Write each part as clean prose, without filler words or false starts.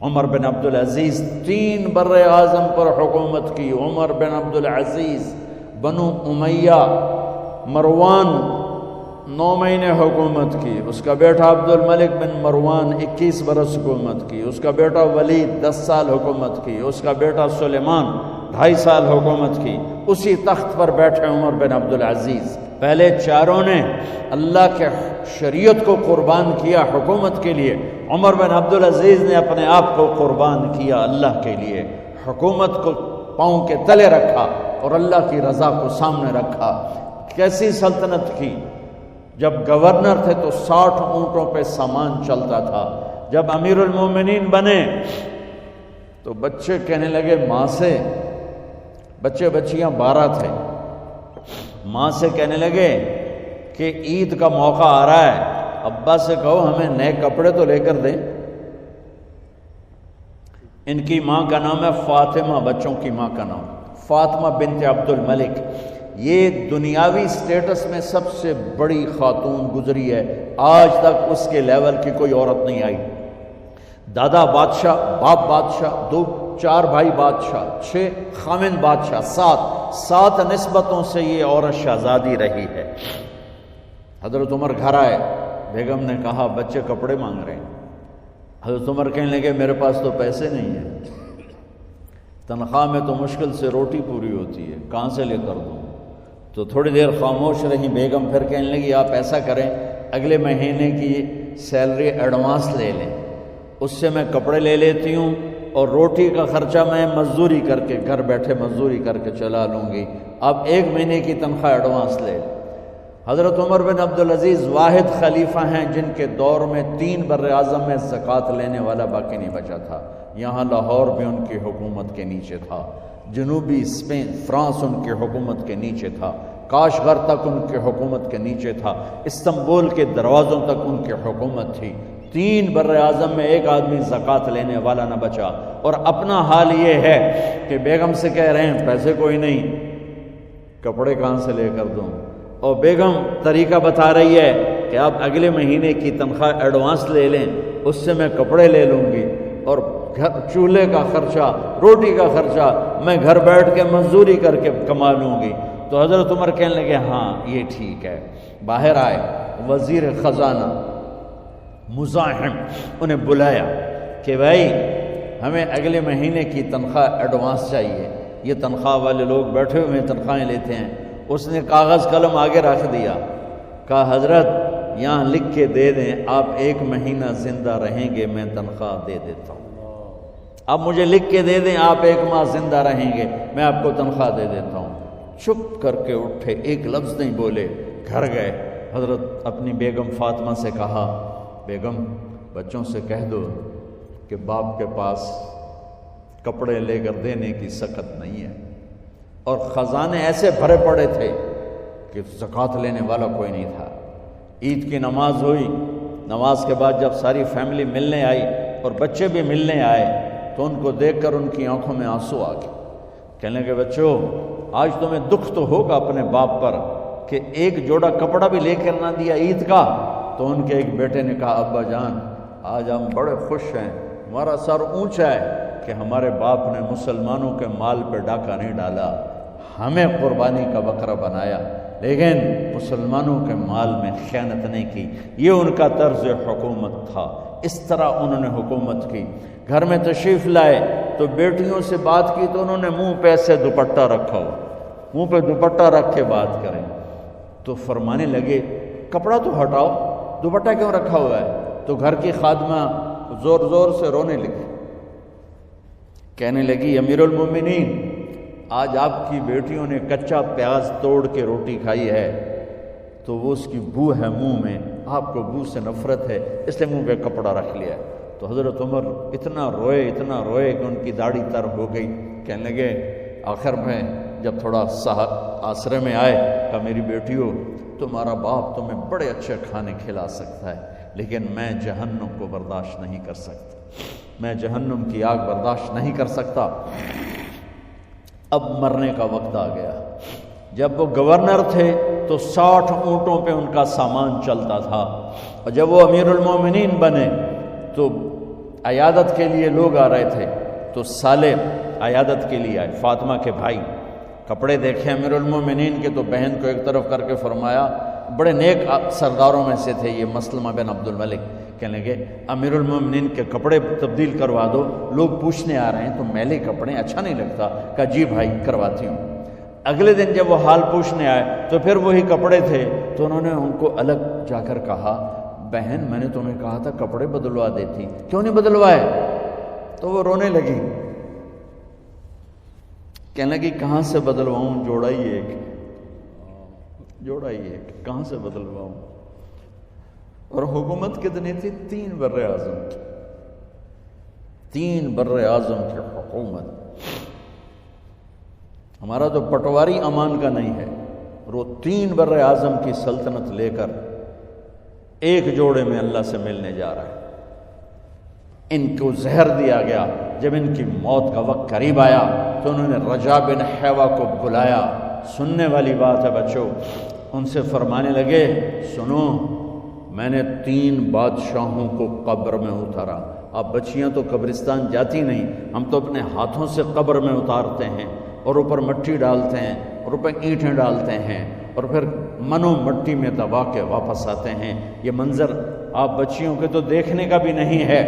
عمر بن عبدالعزیز 3 بر اعظم پر حکومت کی. عمر بن عبدالعزیز، بنو امیہ، مروان 9 مہینے حکومت کی. اس کا بیٹا عبد الملک بن مروان 21 برس حکومت کی. اس کا بیٹا ولید 10 سال حکومت کی. اس کا بیٹا سلیمان 2.5 سال حکومت کی. اسی تخت پر بیٹھے عمر بن عبدالعزیز. پہلے چاروں نے اللہ کے شریعت کو قربان کیا حکومت کے لیے. عمر بن عبدالعزیز نے اپنے آپ کو قربان کیا اللہ کے لیے. حکومت کو پاؤں کے تلے رکھا اور اللہ کی رضا کو سامنے رکھا. کیسی سلطنت کی؟ جب گورنر تھے تو 60 اونٹوں پہ سامان چلتا تھا. جب امیر المومنین بنے تو بچے کہنے لگے ماں سے، بچے بچیاں 12 تھے، ماں سے کہنے لگے کہ عید کا موقع آ رہا ہے، ابا سے کہو ہمیں نئے کپڑے تو لے کر دیں. ان کی ماں کا نام ہے فاطمہ، بچوں کی ماں کا نام فاطمہ بنت عبد الملک. یہ دنیاوی سٹیٹس میں سب سے بڑی خاتون گزری ہے. آج تک اس کے لیول کی کوئی عورت نہیں آئی. دادا بادشاہ، باپ بادشاہ، 4 بھائی بادشاہ، 6 خامند بادشاہ، 7 نسبتوں سے یہ عورت شہزادی رہی ہے. حضرت عمر گھر آئے، بیگم نے کہا بچے کپڑے مانگ رہے ہیں. حضرت عمر کہنے لگے میرے پاس تو پیسے نہیں ہیں، تنخواہ میں تو مشکل سے روٹی پوری ہوتی ہے، کہاں سے لے کر دوں؟ تو تھوڑی دیر خاموش رہی. بیگم پھر کہنے لگی آپ ایسا کریں، اگلے مہینے کی سیلری ایڈوانس لے لیں، اس سے میں کپڑے لے لیتی ہوں اور روٹی کا خرچہ میں مزدوری کر کے گھر بیٹھے مزدوری کر کے چلا لوں گی، آپ 1 مہینے کی تنخواہ ایڈوانس لے لیں. حضرت عمر بن عبدالعزیز واحد خلیفہ ہیں جن کے دور میں 3 بر اعظم میں زکوٰۃ لینے والا باقی نہیں بچا تھا. یہاں لاہور بھی ان کی حکومت کے نیچے تھا، جنوبی اسپین فرانس ان کی حکومت کے نیچے تھا، کاشغر تک ان کی حکومت کے نیچے تھا، استنبول کے دروازوں تک ان کی حکومت تھی. 3 بر اعظم میں ایک آدمی زکوٰۃ لینے والا نہ بچا. اور اپنا حال یہ ہے کہ بیگم سے کہہ رہے ہیں پیسے کوئی نہیں، کپڑے کہاں سے لے کر دوں؟ اور بیگم طریقہ بتا رہی ہے کہ آپ اگلے مہینے کی تنخواہ ایڈوانس لے لیں، اس سے میں کپڑے لے لوں گی اور چولہے کا خرچہ، روٹی کا خرچہ میں گھر بیٹھ کے مزدوری کر کے کما لوں گی. تو حضرت عمر کہنے لگے ہاں یہ ٹھیک ہے. باہر آئے وزیر خزانہ مزاحم، انہیں بلایا کہ بھائی ہمیں اگلے مہینے کی تنخواہ ایڈوانس چاہیے. یہ تنخواہ والے لوگ بیٹھے ہوئے تنخواہیں لیتے ہیں. اس نے کاغذ قلم آگے رکھ دیا، کہا حضرت یہاں لکھ کے دے دیں آپ 1 مہینہ زندہ رہیں گے میں تنخواہ دے دیتا ہوں. اب مجھے لکھ کے دے دیں آپ 1 ماہ زندہ رہیں گے میں آپ کو تنخواہ دے دیتا ہوں. چپ کر کے اٹھے، ایک لفظ نہیں بولے، گھر گئے. حضرت اپنی بیگم فاطمہ سے کہا بیگم بچوں سے کہہ دو کہ باپ کے پاس کپڑے لے کر دینے کی سخت نہیں ہے. اور خزانے ایسے بھرے پڑے تھے کہ زکوٰۃ لینے والا کوئی نہیں تھا. عید کی نماز ہوئی، نماز کے بعد جب ساری فیملی ملنے آئی اور بچے بھی ملنے آئے تو ان کو دیکھ کر ان کی آنکھوں میں آنسو آ گئے. کہنے لگے بچوں آج تمہیں دکھ تو ہوگا اپنے باپ پر کہ ایک جوڑا کپڑا بھی لے کر نہ دیا عید کا. تو ان کے ایک بیٹے نے کہا ابا جان آج ہم بڑے خوش ہیں، ہمارا سر اونچا ہے کہ ہمارے باپ نے مسلمانوں کے مال پہ ڈاکہ نہیں ڈالا، ہمیں قربانی کا بکرا بنایا لیکن مسلمانوں کے مال میں خیانت نہیں کی. یہ ان کا طرز حکومت تھا، اس طرح انہوں نے حکومت کی. گھر میں تشریف لائے تو بیٹیوں سے بات کی تو انہوں نے منہ پہ ایسے دوپٹہ رکھا ہو، منہ پہ دوپٹہ رکھ کے بات کریں. تو فرمانے لگے کپڑا تو ہٹاؤ، دوپٹہ کیوں رکھا ہوا ہے؟ تو گھر کی خادمہ زور زور سے رونے لگی، کہنے لگی امیر المومنین آج آپ کی بیٹیوں نے کچا پیاز توڑ کے روٹی کھائی ہے تو وہ اس کی بو ہے منہ میں، آپ کو بو سے نفرت ہے اس لیے منہ پہ کپڑا رکھ لیا. تو حضرت عمر اتنا روئے کہ ان کی داڑھی تر ہو گئی. کہنے لگے آخر میں جب تھوڑا آسرے میں آئے کہ میری بیٹیوں تمہارا باپ تمہیں بڑے اچھے کھانے کھلا سکتا ہے لیکن میں جہنم کو برداشت نہیں کر سکتا، میں جہنم کی آگ برداشت نہیں کر سکتا. اب مرنے کا وقت آ گیا. جب وہ گورنر تھے تو 60 اونٹوں پہ ان کا سامان چلتا تھا، اور جب وہ امیر المومنین بنے تو عیادت کے لیے لوگ آ رہے تھے، تو سالے عیادت کے لیے آئے، فاطمہ کے بھائی۔ کپڑے دیکھے امیر المومنین کے تو بہن کو ایک طرف کر کے فرمایا، بڑے نیک سرداروں میں سے تھے یہ مسلمہ بن عبد الملک، کہنے لگے امیر المومنین کے کپڑے تبدیل کروا دو، لوگ پوچھنے آ رہے ہیں تو میلے کپڑے اچھا نہیں لگتا۔ کہا جی بھائی کرواتی ہوں۔ اگلے دن جب وہ حال پوچھنے آئے تو پھر وہی کپڑے تھے، تو انہوں نے ان کو الگ جا کر کہا، بہن میں نے تمہیں کہا تھا کپڑے بدلوا دیتی، کیوں نہیں بدلوائے؟ تو وہ رونے لگی، کہنے لگی کہاں سے بدلواؤں، جوڑا ہی ایک، کہاں سے بدلواؤں؟ اور حکومت کتنی تھی؟ 3 بر اعظم کی، 3 بر اعظم کی حکومت۔ ہمارا تو پٹواری امان کا نہیں ہے، اور وہ 3 بر اعظم کی سلطنت لے کر ایک جوڑے میں اللہ سے ملنے جا رہا ہے۔ ان کو زہر دیا گیا، جب ان کی موت کا وقت قریب آیا تو انہوں نے رجا بن حیوہ کو بلایا۔ سننے والی بات ہے بچوں، ان سے فرمانے لگے، سنو میں نے 3 بادشاہوں کو قبر میں اتارا۔ اب بچیاں تو قبرستان جاتی نہیں، ہم تو اپنے ہاتھوں سے قبر میں اتارتے ہیں، اور اوپر مٹی ڈالتے ہیں، اور اوپر اینٹیں ڈالتے ہیں، اور پھر منو مٹی میں دبا کے واپس آتے ہیں۔ یہ منظر آپ بچیوں کے تو دیکھنے کا بھی نہیں ہے۔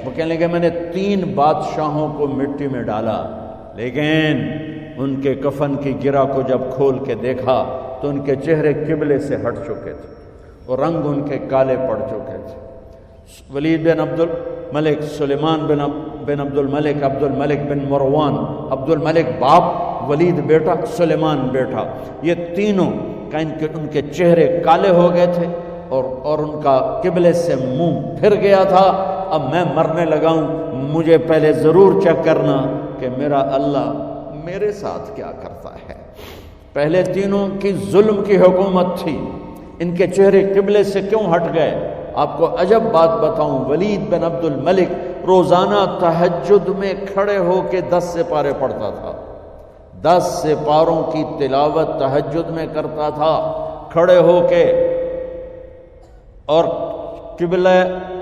وہ کہنے لگے میں نے 3 بادشاہوں کو مٹی میں ڈالا، لیکن ان کے کفن کی گرہ کو جب کھول کے دیکھا تو ان کے چہرے قبلے سے ہٹ چکے تھے، اور رنگ ان کے کالے پڑ چکے تھے۔ ولید بن عبد الملک، سلیمان بن عبد الملک، عبد الملک بن مروان، عبد الملک باپ، ولید بیٹا، سلیمان بیٹا، یہ تینوں کا ان کے چہرے کالے ہو گئے تھے، اور ان کا قبلے سے منہ پھر گیا تھا۔ اب میں مرنے لگا ہوں، مجھے پہلے ضرور چیک کرنا کہ میرا اللہ میرے ساتھ کیا کرتا ہے۔ پہلے تینوں کی ظلم کی حکومت تھی، ان کے چہرے قبلے سے کیوں ہٹ گئے؟ آپ کو عجب بات بتاؤں، ولید بن عبد الملک روزانہ تہجد میں کھڑے ہو کے 10 سپارے پڑھتا تھا، 10 سپاروں کی تلاوت تہجد میں کرتا تھا کھڑے ہو کے، اور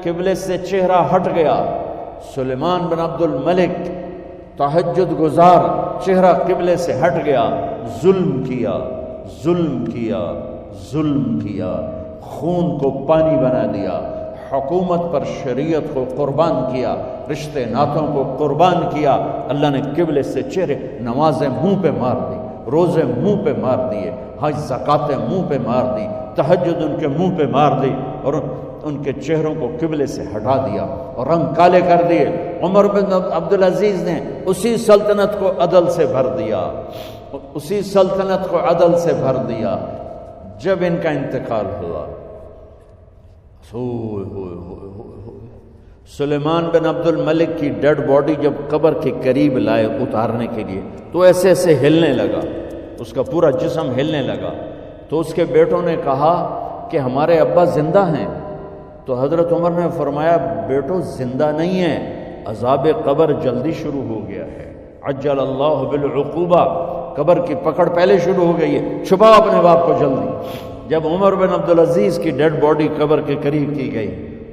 قبلے سے چہرہ ہٹ گیا۔ سلیمان بن عبد الملک تہجد گزار، چہرہ قبلے سے ہٹ گیا، ظلم کیا، ظلم کیا، ظلم کیا، خون کو پانی بنا دیا، حکومت پر شریعت کو قربان کیا، رشتے ناتوں کو قربان کیا۔ اللہ نے قبلے سے چہرے، نمازیں منہ پہ مار دی، روزے منہ پہ مار دیے، حج زکاتیں منہ پہ مار دی، تہجد ان کے منہ پہ مار دی، اور ان کے چہروں کو قبلے سے ہٹا دیا اور رنگ کالے کر دیے۔ عمر بن عبدالعزیز نے اسی سلطنت کو عدل سے بھر دیا، اسی سلطنت کو عدل سے بھر دیا۔ جب ان کا انتقال ہوا، سلیمان بن عبد الملک کی ڈیڈ باڈی جب قبر کے قریب لائے اتارنے کے لیے تو ایسے ایسے ہلنے لگا، اس کا پورا جسم ہلنے لگا۔ تو اس کے بیٹوں نے کہا کہ ہمارے ابا زندہ ہیں، تو حضرت عمر نے فرمایا بیٹو زندہ نہیں ہے، عذاب قبر جلدی شروع ہو گیا ہے، عجل اللہ بالعقوبہ، قبر کی پکڑ پہلے شروع ہو گئی ہے، چھپاؤ اپنے باپ کو جلدی۔ جب عمر بن عبدالعزیز کی ڈیڈ باڈی قبر کے قریب کی گئی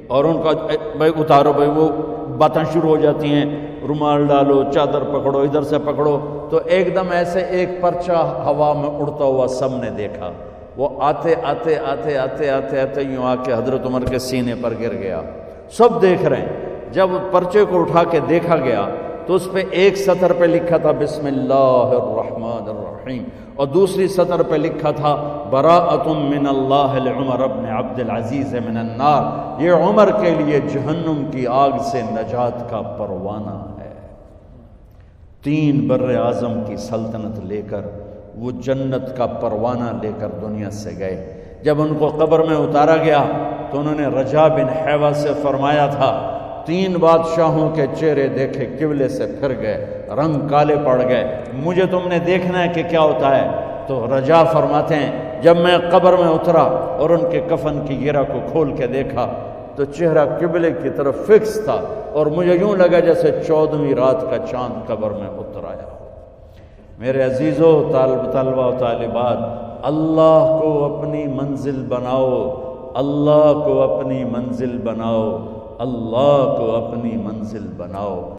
اور ان کا بھائی اتارو، بھائی وہ باتیں شروع ہو جاتی ہیں، رومال ڈالو، چادر پکڑو، ادھر سے پکڑو، تو ایک دم ایسے ایک پرچہ ہوا میں اڑتا ہوا سب نے دیکھا، وہ آتے آتے آتے آتے آتے آتے یوں آ کے حضرت عمر کے سینے پر گر گیا۔ سب دیکھ رہے ہیں۔ جب پرچے کو اٹھا کے دیکھا گیا تو اس پہ ایک سطر پہ لکھا تھا بسم اللہ الرحمن الرحیم، اور دوسری سطر پہ لکھا تھا براءۃ من اللہ لعمر بن عبد العزیز من النار، یہ عمر کے لیے جہنم کی آگ سے نجات کا پروانہ ہے۔ 3 بر اعظم کی سلطنت لے کر وہ جنت کا پروانہ لے کر دنیا سے گئے۔ جب ان کو قبر میں اتارا گیا تو انہوں نے رجا بن حیوہ سے فرمایا تھا 3 بادشاہوں کے چہرے دیکھے قبلے سے پھر گئے، رنگ کالے پڑ گئے، مجھے تم نے دیکھنا ہے کہ کیا ہوتا ہے۔ تو رجا فرماتے ہیں جب میں قبر میں اترا اور ان کے کفن کی گرہ کو کھول کے دیکھا تو چہرہ قبلے کی طرف فکس تھا، اور مجھے یوں لگا جیسے 14ویں رات کا چاند قبر میں اتر آیا ہو۔ میرے عزیزو، طلبہ و طالبات، اللہ کو اپنی منزل بناؤ، اللہ کو اپنی منزل بناؤ، اللہ کو اپنی منزل بناؤ۔